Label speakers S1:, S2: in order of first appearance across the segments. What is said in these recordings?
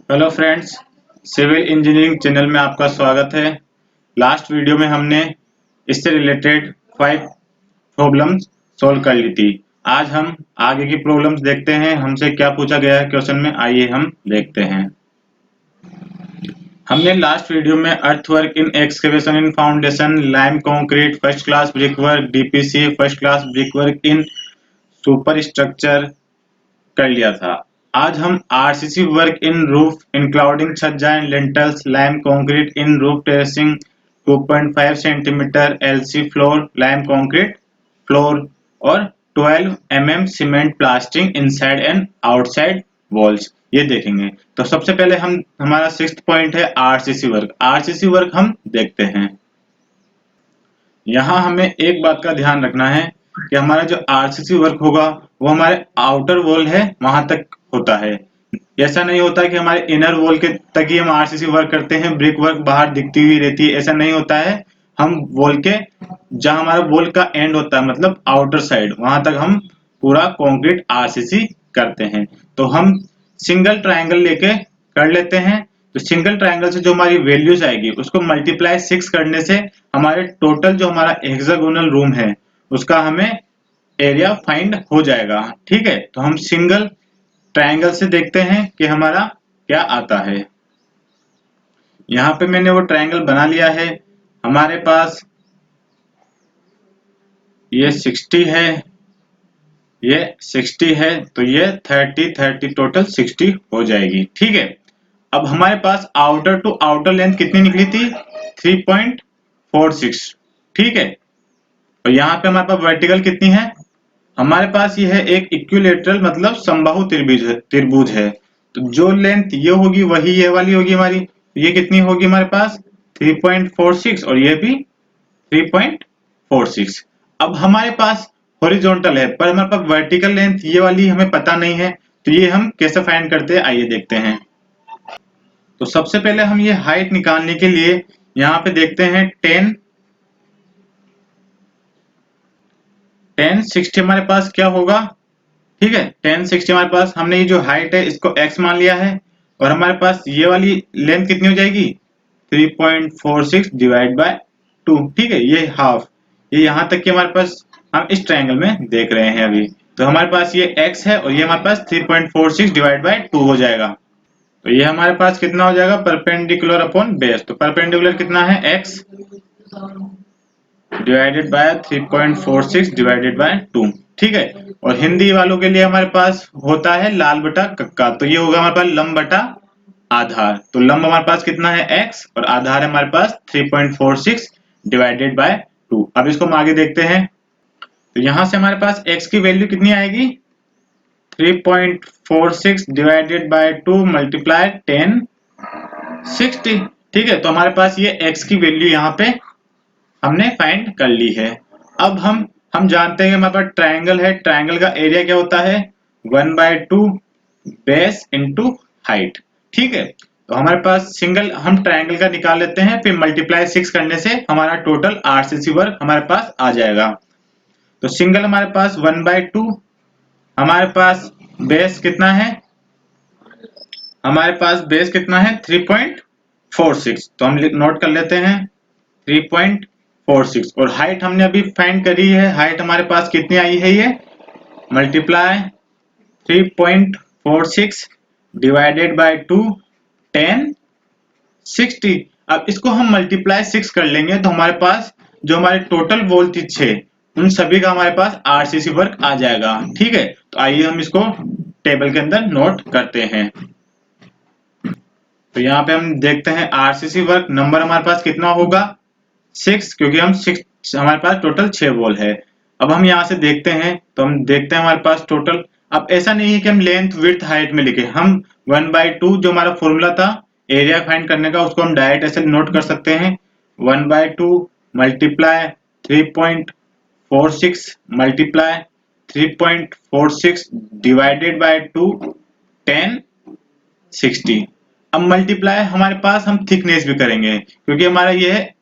S1: Hello friends, civil engineering channel में आपका स्वागत है। लास्ट वीडियो में हमने इससे रिलेटेड 5 प्रॉब्लम्स सॉल्व कर ली थी। आज हम आगे की प्रॉब्लम्स देखते हैं। हमसे क्या पूछा गया है क्वेश्चन में, आइए हम देखते हैं। हमने लास्ट वीडियो में earthwork in excavation in foundation, lime concrete, first class brick work, DPC, first class brick work in super structure कर लिया था। आज हम RCC work in roof including chhajja and lintels, lime concrete in roof terracing 2.5 centimetre LC floor, lime concrete floor और 12 mm cement plastering inside and outside walls, ये देखेंगे। तो सबसे पहले हमारा 6th पॉइंट है आरसीसी वर्क। आरसीसी वर्क हम देखते हैं। यहाँ हमें एक बात का ध्यान रखना है कि हमारा जो आरसीसी वर्क होगा वो हमारे आउटर वॉल है वहां तक होता है। ऐसा नहीं होता कि हमारे इनर वॉल के तक ही हम आरसीसी वर्क करते हैं, ब्रिक वर्क बाहर दिखती हुई रहती है, ऐसा नहीं होता है। हम वॉल के जहां हमारा वॉल का एंड होता है, मतलब आउटर साइड, वहां तक हम पूरा कंक्रीट आरसीसी करते हैं। तो हम सिंगल ट्रायंगल लेके कर लेते हैं। तो सिंगल ट्रायंगल से जो हमारी वैल्यूज आएगी उसको मल्टीप्लाई 6 करने से हमारे टोटल जो हमारा हेक्सागोनल रूम है उसका हमें एरिया फाइंड हो जाएगा। ठीक है, तो हम सिंगल ट्रायंगल से देखते हैं कि हमारा क्या आता है। यहाँ पे मैंने वो ट्रायंगल बना लिया है। हमारे पास ये 60 है, ये 60 है, तो ये 30 टोटल 60 हो जाएगी। ठीक है, अब हमारे पास आउटर टू आउटर लेंथ कितनी निकली थी? 3.46। ठीक है, और यहाँ पे हमारे पास वर्टिकल कितनी है? हमारे पास ये है एक इक्विलेटरल, मतलब समबाहु त्रिभुज है। तो जो लेंथ ये होगी वही ये वाली होगी हमारी। ये कितनी होगी हमारे पास? 3.46 और ये भी 3.46। अब हमारे पास हॉरिजॉन्टल है पर हमारे पास वर्टिकल लेंथ ये वाली हमें पता नहीं है। तो ये हम कैसे फाइंड करते हैं, आइए देखते हैं। तो सबसे पहले हम ये हाइट निकालने के लिए यहाँ पे देखते हैं 10 60 हमारे पास क्या होगा। ठीक है, 10 60 हमारे पास, हमने ये जो हाइट है इसको x मान लिया है और हमारे पास ये वाली लेंथ कितनी हो जाएगी? 3.46 डिवाइड बाय 2। ठीक है, ये हाफ, ये यहाँ तक कि हमारे पास हम इस ट्रायंगल में देख रहे हैं अभी। तो हमारे पास ये x है और ये हमारे पास 3.46 डिवाइड बाय 2 हो जाएगा। तो ये हमारे पास कितना हो जाएगा? Perpendicular upon base. तो परपेंडिकुलर कितना है? x divided by 3.46 divided by 2। ठीक है, और हिंदी वालों के लिए हमारे पास होता है लाल बटा कक्का। तो ये होगा हमारे पास लंब बटा आधार। तो लंब हमारे पास कितना है? x और आधार है हमारे पास 3.46 डिवाइडेड बाय 2। अब इसको हम आगे देखते हैं। तो यहां से हमारे पास x की वैल्यू कितनी आएगी? 3.46 डिवाइडेड बाय 2 मल्टीप्लाई 10 60। ठीक है, तो हमारे पास ये x की वैल्यू यहाँ पे हमने फाइंड कर ली है। अब हम जानते हैं कि हमारे पास ट्रायंगल है, ट्रायंगल का एरिया क्या होता है? 1/2 बेस इंटू हाइट। ठीक है, तो हमारे पास सिंगल हम ट्रायंगल का निकाल लेते हैं, फिर मल्टीप्लाई 6 करने से हमारा टोटल आरसीसी वर्क हमारे पास आ जाएगा। तो सिंगल हमारे पास 1/2, हमारे पास बेस कितना है? हमारे पास बेस कितना है? 3.46। तो हम नोट कर लेते हैं 3.46। और हाइट हमने अभी फाइंड करी है। हाइट हमारे पास कितनी आई है? ये मल्टीप्लाई 3.46 डिवाइडेड बाय 2 10 60। अब इसको हम मल्टीप्लाई 6 कर लेंगे तो हमारे पास जो हमारे टोटल वॉल थी 6, उन सभी का हमारे पास आरसीसी वर्क आ जाएगा। ठीक है, तो आइए हम इसको टेबल के अंदर नोट करते हैं। तो यहाँ पे हम देखते हैं आरसीसी वर्क नंबर हमारे पास कितना होगा? 6, क्योंकि हम 6 हमारे पास टोटल 6 वॉल है। अब हम यहाँ से देखते हैं, तो हम देखते हैं हमारे पास टोटल। अब ऐसा नहीं है कि हम लेंथ विड्थ हाइट में लिखे, हम 1/2 जो हमारा फॉर्मूला था एरिया फाइंड करने का, उसको हम डायरेक्ट ऐसे नोट कर सकते हैं। 1/2 मल्टीप्लाई 3.46 मल्टीप्लाई 3.46 डिवाइडेड बाय 2 10 60। अब मल्टीप्लाई हमारे पास हम थिकनेस भी करेंगे, क्योंकि हमारा ये है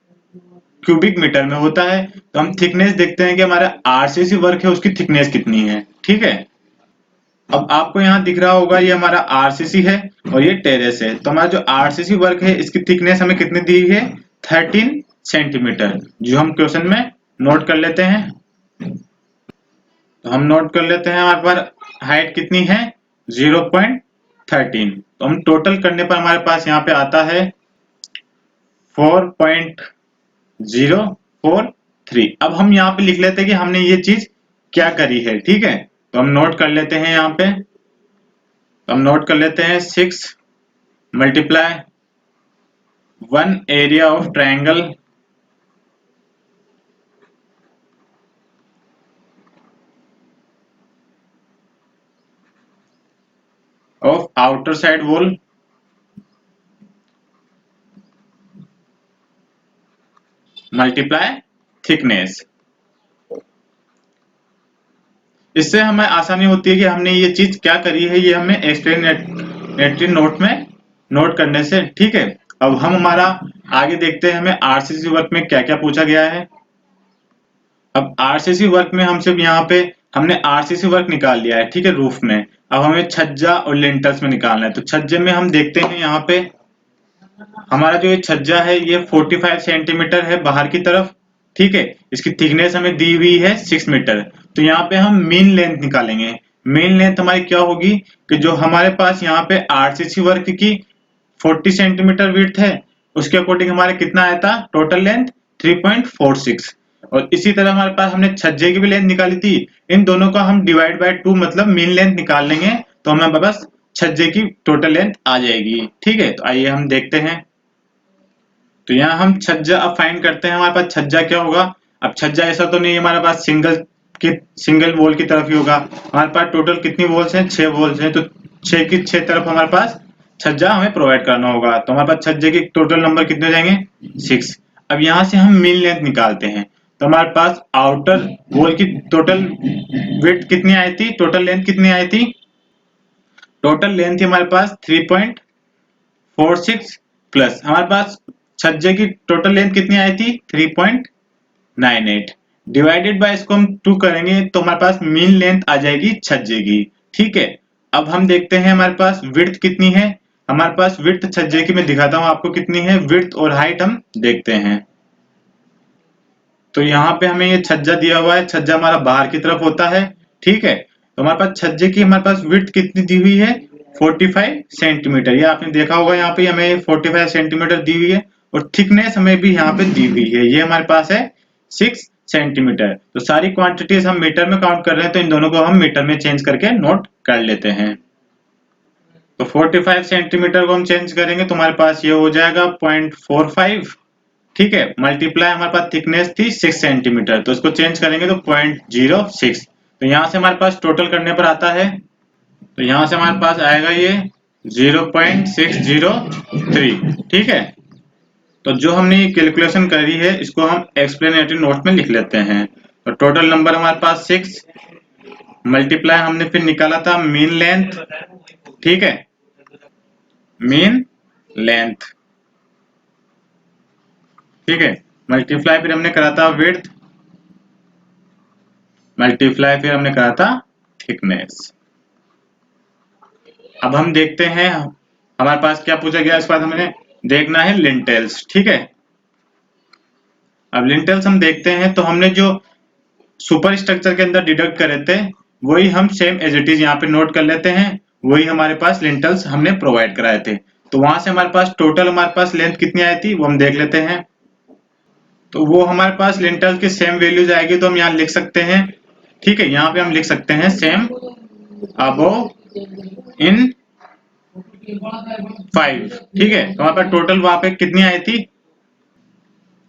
S1: क्यूबिक मीटर में होता है। तो हम थिकनेस देखते हैं कि हमारा आरसीसी वर्क है उसकी थिकनेस कितनी है। ठीक है, अब आपको यहाँ दिख रहा होगा ये हमारा आरसीसी है और ये टेरेस है। तो हमारा जो आरसीसी वर्क है इसकी थिकनेस हमें कितनी दी है, 13 सेंटीमीटर, जो हम क्वेश्चन में नोट कर लेते हैं। तो हम नोट कर लेते हैं हमारे पास हाइट कितनी है, 0.13। तो हम टोटल करने पर हमारे पास यहाँ पे आता है 4.043। अब हम यहाँ पे लिख लेते हैं कि हमने ये चीज क्या करी है, ठीक है। तो हम नोट कर लेते हैं यहाँ पे, तो हम नोट कर लेते हैं 6 multiply 1 area of triangle of outer side wall multiply thickness. इससे हमें आसानी होती है कि हमने ये चीज क्या करी है, ये हमें एक्सप्लेनेटरी नोट में नोट करने से, ठीक है। अब हम हमारा आगे देखते हैं हमें आरसीसी वर्क में क्या क्या पूछा गया है। अब आरसीसी वर्क में हमसे यहाँ पे हमने आरसीसी वर्क निकाल लिया है, ठीक है, रूफ में। अब हमें छज्जा और लिंटल्स में निकालना है। तो छज्जे में हम देखते हैं यहाँ पे हमारा जो ये छज्जा है ये 45 सेंटीमीटर है बाहर की तरफ, ठीक है। इसकी थिकनेस हमें दी हुई है 6 मीटर। तो यहाँ पे हम मीन लेंथ निकालेंगे। मीन लेंथ हमारी क्या होगी कि जो हमारे पास यहाँ पे आरसीसी वर्क की 40 सेंटीमीटर विड्थ है, उसके अकॉर्डिंग हमारे कितना आया था टोटल लेंथ, 3.46। और इसी तरह हमारे पास हमने छज्जे की भी लेंथ निकाली थी। इन दोनों का हम डिवाइड बाय 2 मतलब मीन लेंथ निकाल लेंगे, तो हमें बस छज्जे की टोटल लेंथ आ जाएगी, ठीक है। तो आइए हम देखते हैं। तो यहाँ हम छज्जा अब फाइंड करते हैं। हमारे पास छज्जा क्या होगा, अब छज्जा ऐसा तो नहीं हमारे पास सिंगल वॉल की तरफ ही होगा। हमारे पास टोटल कितनी वॉल्स हैं, 6 वॉल्स हैं। तो 6 की 6 तरफ हमारे पास छज्जा हमें प्रोवाइड करना होगा। तो हमारे पास छज्जे की टोटल नंबर कितने हो जाएंगे, 6। अब यहाँ से हम मीन लेंथ निकालते हैं। तो हमारे पास आउटर वॉल की टोटल विड्थ कितनी आई थी, टोटल लेंथ कितनी आई थी, टोटल लेंथ थी हमारे पास 3.46 प्लस हमारे पास छज्जे की टोटल लेंथ कितनी आई थी, 3.98 डिवाइडेड बाय इसको हम 2 करेंगे तो हमारे पास मीन लेंथ आ जाएगी छज्जे की, ठीक है। अब हम देखते हैं हमारे पास विड्थ कितनी है। हमारे पास विड्थ छज्जे की मैं दिखाता हूं आपको कितनी है, विड्थ और हाइट हम देखते हैं। तो यहाँ पे हमें ये छज्जा दिया हुआ है, छज्जा हमारा बाहर की तरफ होता है, ठीक है। तो हमारे पास छज्जे की हमारे पास विड्थ कितनी दी हुई है, 45 सेंटीमीटर। ये आपने देखा होगा यहाँ पे हमें 45 सेंटीमीटर दी हुई है। और थिकनेस हमें भी यहाँ पे दी हुई है, ये हमारे पास है 6 सेंटीमीटर। तो सारी क्वांटिटीज हम मीटर में काउंट कर रहे हैं, तो इन दोनों को हम मीटर में चेंज करके नोट कर लेते हैं। तो 45 सेंटीमीटर को हम चेंज करेंगे तो हमारे पास ये हो जाएगा 0.45, ठीक है। मल्टीप्लाई हमारे पास थिकनेस थी 6 सेंटीमीटर, तो इसको चेंज करेंगे तो 0.06। तो यहाँ से हमारे पास टोटल करने पर आता है, तो यहाँ से हमारे पास आएगा ये 0.603, ठीक है। तो जो हमने ये कैलकुलेशन करी है इसको हम एक्सप्लेनेटरी नोट में लिख लेते हैं। तो टोटल नंबर हमारे पास 6 मल्टीप्लाई हमने फिर निकाला था मीन लेंथ, ठीक है, मीन लेंथ, ठीक है। मल्टीप्लाई फिर हमने करा था विड्थ, मल्टीप्लाई फिर हमने करा था थिकनेस। अब हम देखते हैं हमारे पास क्या पूछा गया। इसके बाद हमें देखना है लिंटेल्स, ठीक है। अब लिंटेल्स हम देखते हैं, तो हमने जो सुपर स्ट्रक्चर के अंदर डिडक्ट करे थे वही हम सेम एज इट इज यहाँ पे नोट कर लेते हैं। वही हमारे पास लिंटेल्स हमने प्रोवाइड कराए थे। तो वहां से हमारे पास टोटल हमारे पास लेंथ कितनी आई थी वो हम देख लेते हैं। तो वो हमारे पास लिंटेल्स की सेम वैल्यूज आएगी, तो हम यहाँ लिख सकते हैं, ठीक है। यहाँ पे हम लिख सकते हैं सेम अबोव इन 5, ठीक है। तो हमारे पास टोटल वहां पे कितनी आई थी,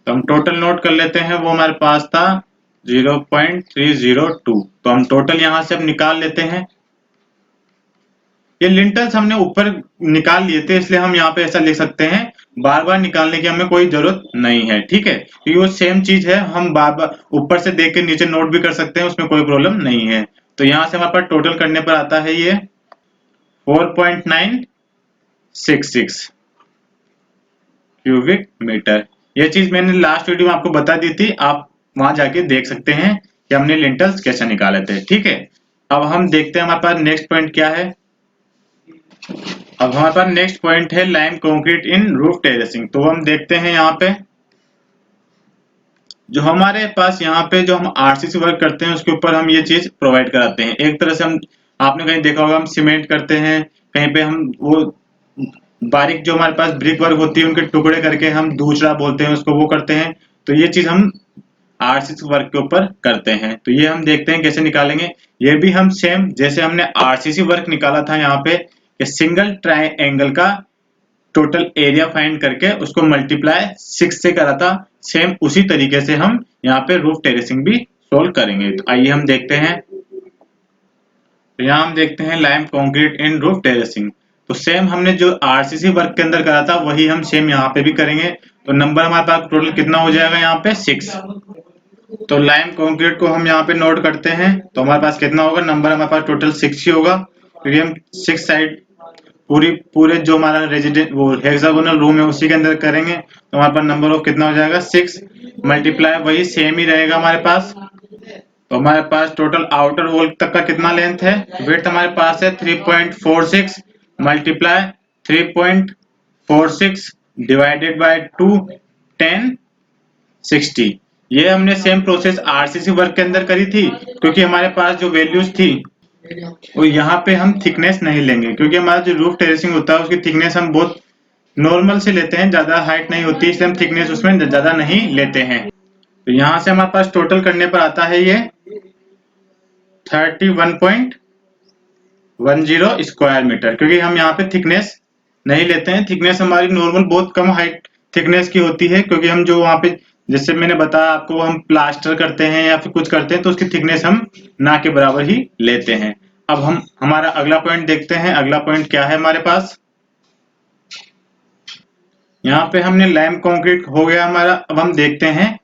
S1: तो हम टोटल नोट कर लेते हैं। वो हमारे पास था 0.302। तो हम टोटल यहां से अब निकाल लेते हैं। ये लिंटल्स हमने ऊपर निकाल लिए थे, इसलिए हम यहाँ पे ऐसा लिख सकते हैं, बार बार निकालने की हमें कोई जरूरत नहीं है, ठीक है। क्योंकि वो सेम चीज है, हम बार बार ऊपर से देख के नीचे नोट भी कर सकते हैं, उसमें कोई प्रॉब्लम नहीं है। तो यहाँ से हमारे पास टोटल करने पर आता है ये 4.966 क्यूबिक मीटर। ये चीज मैंने लास्ट वीडियो में आपको बता दी थी, आप वहां जाके देख सकते हैं कि हमने लिंटल्स कैसे निकाले थे, ठीक है। अब हम देखते हैं हमारे पास नेक्स्ट पॉइंट क्या है। अब हमारे पास नेक्स्ट पॉइंट है lime concrete in roof terracing. तो हम देखते हैं यहाँ पे जो हमारे पास यहाँ पे जो हम आरसीसी वर्क करते हैं उसके ऊपर हम ये चीज प्रोवाइड कराते हैं। एक तरह से हम, आपने कहीं देखा होगा हम सीमेंट करते हैं, कहीं पे हम वो बारीक जो हमारे पास ब्रिक वर्क होती है उनके टुकड़े करके हम दूसरा बोलते हैं उसको, वो करते हैं। तो ये चीज हम आरसीसी वर्क के ऊपर करते हैं। तो ये हम देखते हैं कैसे निकालेंगे। ये भी हम सेम जैसे हमने आरसीसी वर्क निकाला था यहाँ पे, सिंगल ट्राइंगल का टोटल एरिया फाइंड करके उसको मल्टीप्लाई 6 से करा था, सेम उसी तरीके से हम यहाँ पे रूफ टेरेसिंग भी सोल्व करेंगे। तो आइए हम देखते हैं। तो यहाँ हम देखते हैं lime concrete in roof terracing. तो सेम हमने जो आरसीसी वर्क के अंदर करा था वही हम सेम यहाँ पे भी करेंगे। तो नंबर हमारे पास टोटल कितना हो जाएगा यहाँ पे 6। तो लाइम कंक्रीट को हम यहाँ पे नोट करते हैं। तो हमारे पास कितना होगा, नंबर हमारे पास टोटल 6 ही होगा, क्योंकि हम 6 साइड पूरे जो हमारा रेजिडेंट वो हेक्सागोनल रूम है उसी के अंदर करेंगे। तो हमारे पास नंबर ऑफ कितना हो जाएगा 6 मल्टीप्लाई वही सेम ही रहेगा हमारे पास। तो हमारे पास टोटल आउटर वॉल तक का कितना लेंथ है, विड्थ हमारे पास है 3.46 मल्टीप्लाई 3.46 डिवाइडेड बाय 2 10 60। ये हमने सेम प्रोसेस आरसीसी वर्क के अंदर करी थी, क्योंकि हमारे पास जो वैल्यूज थी वो यहाँ पे हम थिकनेस नहीं लेंगे, क्योंकि हमारा जो रूफ टेरेसिंग होता है उसकी थिकनेस हम बहुत नॉर्मल से लेते हैं, ज्यादा हाइट नहीं होती, इसलिए हम थिकनेस उसमें ज्यादा नहीं लेते हैं। तो यहाँ से हमारे पास टोटल करने पर आता है ये 31.10 स्क्वायर मीटर, क्योंकि हम यहाँ पे थिकनेस नहीं लेते हैं। थिकनेस हमारी नॉर्मल बहुत कम हाइट थिकनेस की होती है, क्योंकि हम जो वहाँ पे जैसे मैंने बताया आपको हम प्लास्टर करते हैं या फिर कुछ करते हैं तो उसकी थिकनेस हम ना के बराबर ही लेते हैं। अब हम हमारा अगला पॉइंट देखते हैं। अगला पॉइंट क्या है हमारे पास, यहाँ पे हमने लाइम कंक्रीट हो गया हमारा। अब हम देखते हैं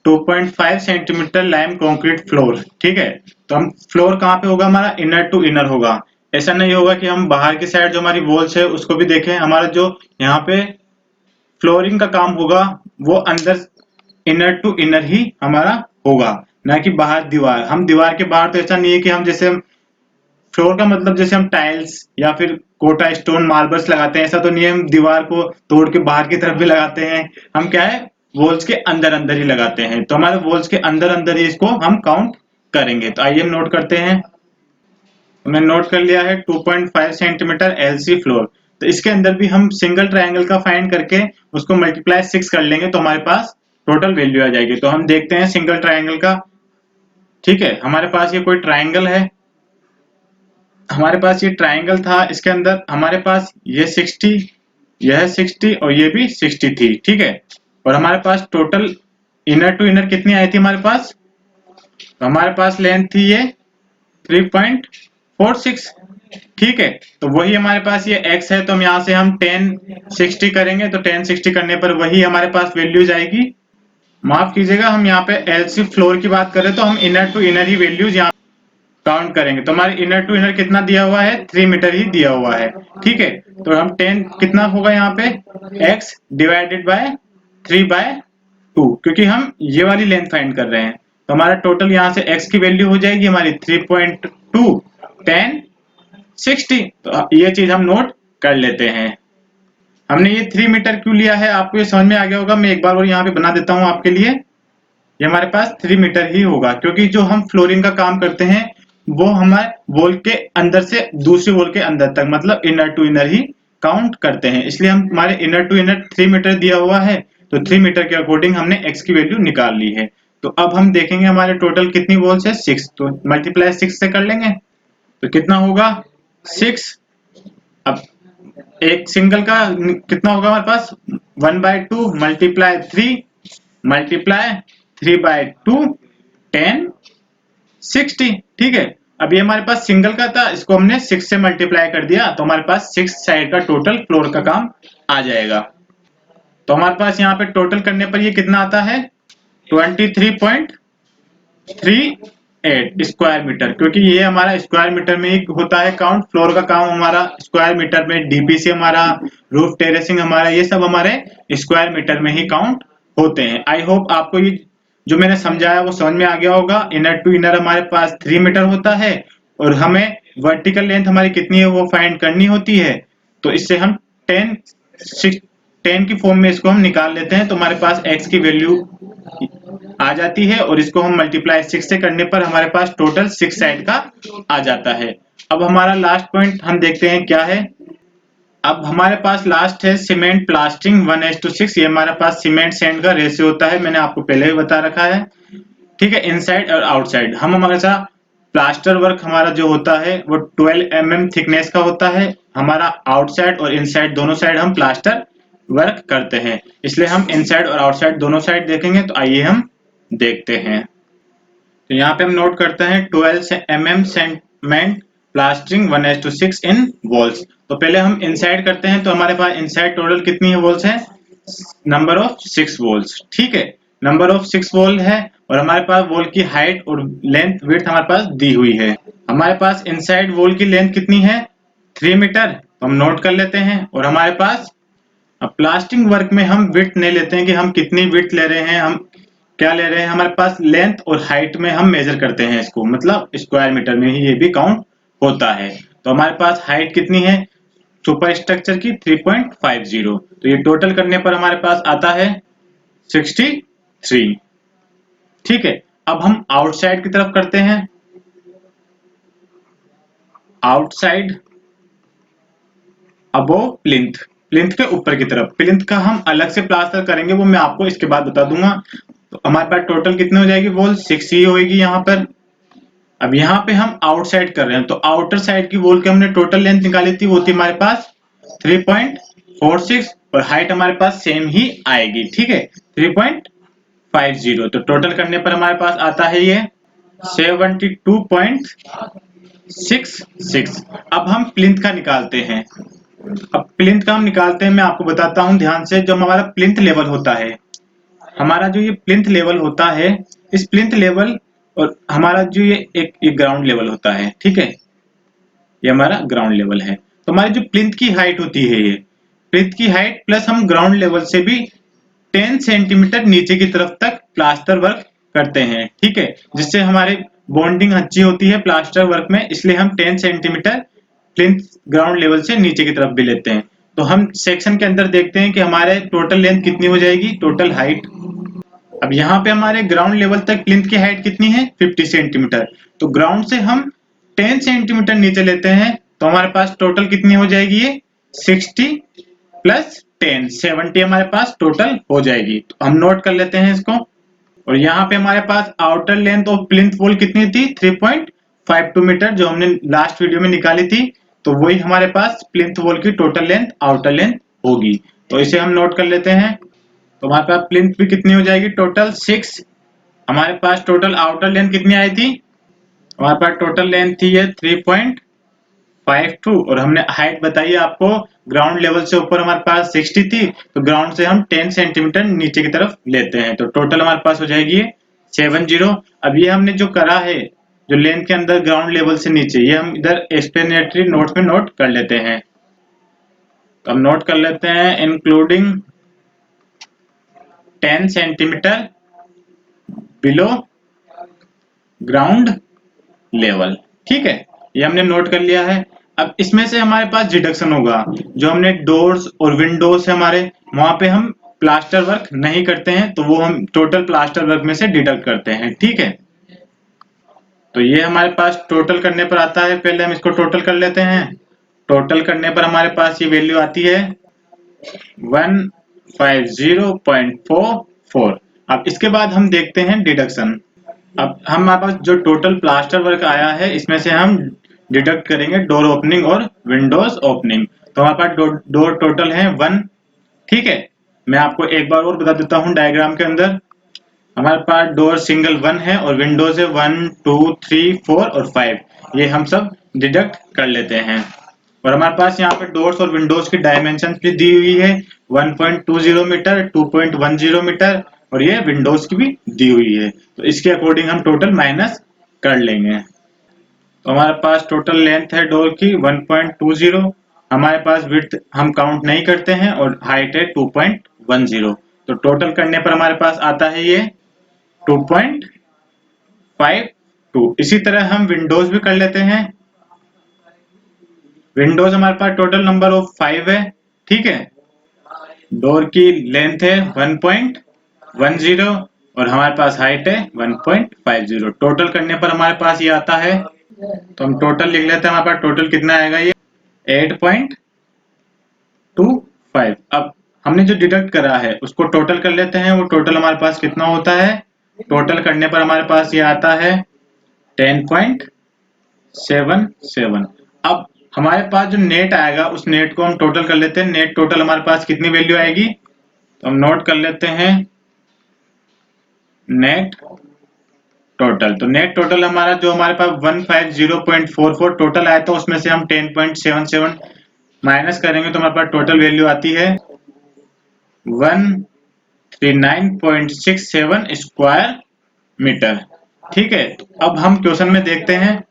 S1: 2.5 सेंटीमीटर लाइम कंक्रीट फ्लोर। ठीक है, तो हम फ्लोर कहाँ पे होगा, हमारा इनर टू इनर होगा। ऐसा नहीं होगा कि हम बाहर की साइड जो हमारी वॉल्स है उसको भी देखें। हमारा जो यहाँ पे फ्लोरिंग का काम होगा वो अंदर इनर टू इनर ही हमारा होगा, ना कि बाहर दीवार। हम दीवार के बाहर तो ऐसा नहीं है कि हम जैसे फ्लोर का मतलब जैसे हम टाइल्स या फिर कोटा स्टोन मार्बल्स लगाते हैं, ऐसा तो नहीं है हम दीवार को तोड़ के बाहर की तरफ भी लगाते हैं। हम क्या है वॉल्स के अंदर अंदर ही लगाते हैं। तो हमारे वॉल्स के अंदर अंदर ही इसको हम काउंट करेंगे। तो आइए हम नोट करते हैं। हमने नोट कर लिया है 2.5 सेंटीमीटर एलसी फ्लोर। तो इसके अंदर भी हम सिंगल ट्राइंगल का फाइंड करके उसको मल्टीप्लाई 6 कर लेंगे तो हमारे पास टोटल वैल्यू आ जाएगी। तो हम देखते हैं सिंगल ट्राइंगल का। ठीक है, हमारे पास ये कोई ट्राइंगल है, हमारे पास ये ट्राइंगल था, इसके अंदर हमारे पास ये 60, यह 60 और ये भी 60 थी। ठीक है, और हमारे पास टोटल इनर टू इनर कितनी आई थी हमारे पास, तो हमारे पास लेंथ थी ये 3.46। ठीक है, तो वही हमारे पास ये x है, तो हम यहाँ से हम 1060 करेंगे। तो 1060 करने पर वही हमारे पास वैल्यूज आएगी। माफ कीजिएगा, हम यहाँ पे एलसी फ्लोर की बात करें तो हम इनर टू इनर ही वैल्यूज यहाँ काउंट करेंगे। तो हमारे इनर टू इनर कितना दिया हुआ है, 3 मीटर ही दिया हुआ है। ठीक है, तो हम 10 कितना होगा यहाँ पे x डिवाइडेड बाय 3/2, क्योंकि हम ये वाली लेंथ फाइंड कर रहे हैं। तो हमारा टोटल यहाँ से x की वैल्यू हो जाएगी हमारी 3.2 10 60। तो ये चीज हम नोट कर लेते हैं। हमने ये 3 मीटर क्यों लिया है आपको ये समझ में आ गया होगा। मैं एक बार और यहाँ पे बना देता हूँ आपके लिए। ये हमारे पास 3 मीटर ही होगा, क्योंकि जो हम फ्लोरिंग का काम करते हैं वो हमारे वॉल के अंदर से दूसरी वॉल के अंदर तक, मतलब इनर टू इनर ही काउंट करते हैं। इसलिए हम हमारे इनर टू इनर 3 मीटर दिया हुआ है, तो 3 मीटर के अकॉर्डिंग हमने x की वैल्यू निकाल ली है। तो अब हम देखेंगे हमारे टोटल कितनी वॉल्स है 6, तो मल्टीप्लाई 6 से कर लेंगे। तो कितना होगा 6। अब एक सिंगल का कितना होगा हमारे पास 1/2 मल्टीप्लाई 3 मल्टीप्लाई 3/2 10 60। ठीक है, अब ये हमारे पास सिंगल का था, इसको हमने 6 से मल्टीप्लाई कर दिया, तो हमारे पास 6 साइड का टोटल फ्लोर का काम आ जाएगा। तो हमारे पास यहाँ पे टोटल करने पर ये कितना आता है 23.38 स्क्वायर मीटर, क्योंकि ये हमारा स्क्वायर मीटर में ही होता है काउंट। फ्लोर का काम हमारा स्क्वायर मीटर में, डीपीसी हमारा, रूफ टेरेसिंग हमारा, ये सब हमारे स्क्वायर मीटर में ही काउंट होते हैं। आई होप आपको ये जो मैंने समझाया वो समझ में आ गया होगा। इनर टू इनर हमारे पास 3 मीटर होता है, और हमें वर्टिकल लेंथ हमारी कितनी है वो फाइंड करनी होती है। तो इससे हम 10 की फॉर्म में इसको हम निकाल लेते हैं, तो हमारे पास x की वैल्यू आ जाती है और इसको हम मल्टीप्लाई 6 से करने पर हमारे पास टोटल 6 साइड का आ जाता है। अब हमारा लास्ट पॉइंट हम देखते हैं क्या है। अब हमारे पास लास्ट है सीमेंट प्लास्टरिंग 1:6। ये हमारे पास सीमेंट सैंड का रेशियो होता है, मैंने आपको पहले भी बता रखा है। ठीक है, इनसाइड और आउटसाइड हम हमेशा प्लास्टर वर्क हमारा जो होता है वो 12 mm थिकनेस का होता है। हमारा आउटसाइड और इनसाइड दोनों साइड हम प्लास्टर वर्क करते हैं, इसलिए हम इनसाइड और आउटसाइड दोनों साइड देखेंगे। तो आइए हम देखते हैं। तो यहाँ पे हम नोट करते हैं 12 mm सीमेंट प्लास्टरिंग 1:6 इन वॉल्स। तो पहले हम इनसाइड करते हैं, तो हमारे पास इनसाइड टोटल कितनी है वॉल्स है, नंबर ऑफ 6 वॉल्स। ठीक है, नंबर ऑफ 6 वॉल है और हमारे पास वॉल की हाइट और लेंथ विड्थ हमारे पास दी हुई है। हमारे पास इनसाइड वॉल की लेंथ कितनी है, 3 मीटर। तो हम नोट कर लेते हैं। और हमारे पास अब प्लास्टरिंग वर्क में हम विड्थ नहीं लेते हैं कि हम कितनी विड्थ ले रहे हैं, हम क्या ले रहे हैं, हमारे पास लेंथ और हाइट में हम मेजर करते हैं इसको, मतलब स्क्वायर मीटर में ही ये भी काउंट होता है। तो हमारे पास हाइट कितनी है सुपर स्ट्रक्चर की, 3.50। तो ये टोटल करने पर हमारे पास आता है 63। ठीक है, अब हम आउटसाइड की तरफ करते हैं। आउटसाइड अबोव प्लिंथ, प्लिंथ के ऊपर की तरफ। प्लिंथ का हम अलग से प्लास्टर करेंगे, वो मैं आपको इसके बाद बता दूंगा। तो हमारे पास टोटल कितनी हो जाएगी वॉल, 6 ही होगी यहाँ पर। अब यहाँ पे हम आउटसाइड कर रहे हैं, तो आउटर साइड की वॉल की हमने टोटल लेंथ निकाली थी, वो थी हमारे पास 3.46 और हाइट हमारे पास सेम ही आएगी। ठीक है, 3.50। तो टोटल करने पर हमारे पास आता है ये 72.66। अब हम प्लिंथ का निकालते हैं। अब प्लिंथ का हम निकालते हैं, मैं आपको बताता हूं ध्यान से। जो हमारा प्लिंथ लेवल होता है, हमारा जो ये प्लिंथ लेवल होता है, इस प्लिंथ लेवल और हमारा जो ये ग्राउंड लेवल होता है, ठीक है, ये हमारा ग्राउंड लेवल है। तो हमारी जो प्लिंथ की हाइट होती है, ये प्लिंथ की हाइट प्लस हम ग्राउंड लेवल से भी 10 सेंटीमीटर नीचे की तरफ तक प्लास्टर वर्क करते हैं। ठीक है, जिससे हमारी बॉन्डिंग अच्छी होती है प्लास्टर वर्क में, इसलिए हम 10 सेंटीमीटर प्लिंथ ग्राउंड लेवल से नीचे की तरफ भी लेते हैं। तो हम सेक्शन के अंदर देखते हैं कि हमारे टोटल लेंथ कितनी हो जाएगी, टोटल हाइट। अब यहाँ पे हमारे ग्राउंड लेवल तक प्लिंथ की हाइट कितनी है, 50 सेंटीमीटर। तो ग्राउंड से हम 10 सेंटीमीटर नीचे लेते हैं, तो हमारे पास टोटल कितनी हो जाएगी, ये 60 प्लस 10 70 हमारे पास टोटल हो जाएगी। तो हम नोट कर लेते हैं इसको। और यहाँ पे हमारे पास outer length of plinth wall कितनी थी, 3.52 मीटर, जो हमने लास्ट वीडियो में निकाली थी। तो वही हमारे पास प्लिंथ वॉल की टोटल लेंथ, आउटर लेंथ होगी। तो इसे हम नोट कर लेते हैं। तो हमारे पास प्लिंथ भी कितनी हो जाएगी, टोटल 6। हमारे पास टोटल आउटर लेंथ कितनी आई थी, हमारे पास टोटल लेंथ थी ये 3.52 और हमने हाइट बताई आपको, ग्राउंड लेवल से ऊपर हमारे पास 60 थी, तो ग्राउंड से हम 10 सेंटीमीटर नीचे की तरफ लेते हैं। तो टोटल हमारे पास हो जाएगी 70। अब ये हमने जो करा है, जो लेंथ के अंदर ग्राउंड लेवल से नीचे, ये हम इधर एक्सप्लेनेटरी नोट्स में नोट कर लेते हैं। तो हम नोट कर लेते हैं, including 10 centimetre below ground level. ठीक है, ये हमने नोट कर लिया है। अब इसमें से हमारे पास डिडक्शन होगा, जो हमने डोर्स और विंडोज है हमारे, वहां पे हम प्लास्टर वर्क नहीं करते हैं, तो वो हम टोटल प्लास्टर वर्क में से डिडक्ट करते हैं। ठीक है, तो ये हमारे पास टोटल करने पर आता है। पहले हम इसको टोटल कर लेते हैं। टोटल करने पर हमारे पास ये वैल्यू आती है 150.44। अब इसके बाद हम देखते हैं डिडक्शन। अब हमारे पास जो टोटल प्लास्टर वर्क आया है, इसमें से हम डिडक्ट करेंगे डोर ओपनिंग और विंडोज ओपनिंग। तो हमारे पास डोर टोटल है 1। ठीक है, मैं आपको एक बार और बता देता हूँ। डायग्राम के अंदर हमारे पास डोर सिंगल 1 है और विंडोज है 1 2 3 4 और 5। ये हम सब डिडक्ट कर लेते हैं। और हमारे पास यहाँ पे डोर्स और विंडोज की डायमेंशन भी दी हुई है, 1.20 मीटर, 2.10 मीटर, और ये विंडोज की भी दी हुई है। तो इसके अकॉर्डिंग हम टोटल माइनस कर लेंगे। तो हमारे पास टोटल लेंथ है डोर की 1.20, हमारे पास विड्थ हम काउंट नहीं करते हैं, और हाइट है 2.10। तो टोटल करने पर हमारे पास आता है ये 2.5 2। इसी तरह हम विंडोज भी कर लेते हैं। विंडोज हमारे पास टोटल नंबर ऑफ 5 है, ठीक है। डोर की लेंथ है 1.10 और हमारे पास हाइट है 1.50। टोटल करने पर हमारे पास ये आता है, तो हम टोटल लिख लेते हैं। हमारे पास टोटल कितना आएगा, ये 8.25। अब हमने जो डिडक्ट करा है उसको टोटल कर लेते हैं। वो टोटल हमारे पास कितना होता है, टोटल करने पर हमारे पास ये आता है 10.77। अब हमारे पास जो नेट आएगा उस नेट को हम टोटल कर लेते हैं। नेट टोटल हमारे पास कितनी वैल्यू आएगी, तो हम नोट कर लेते हैं नेट टोटल। तो नेट टोटल हमारा जो हमारे पास 150.44 टोटल आया था, उसमें से हम 10.77 माइनस करेंगे तो हमारे पास टोटल वैल्यू आती है 139.67 स्क्वायर मीटर, ठीक है। तो अब हम क्वेश्चन में देखते हैं।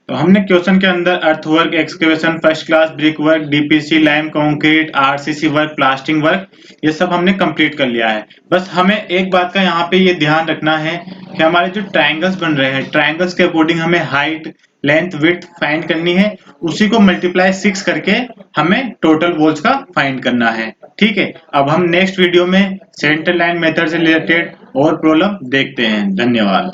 S1: तो हमने क्वेश्चन के अंदर earthwork, excavation, first class brick work, DPC, lime concrete, RCC work, plastering work, ये सब हमने कंप्लीट कर लिया है। बस हमें एक बात का यहाँ पे ये ध्यान रखना है कि हमारे जो ट्रायंगल्स बन रहे हैं, ट्रायंगल्स के अकॉर्डिंग हमें हाइट, लेंथ, विड्थ फाइंड करनी है। उसी को मल्टीप्लाई 6 करके हमें टोटल वॉल्स का फाइंड करना है, ठीक है। अब हम नेक्स्ट वीडियो में सेंटर लाइन मेथड से रिलेटेड और प्रॉब्लम देखते हैं। धन्यवाद।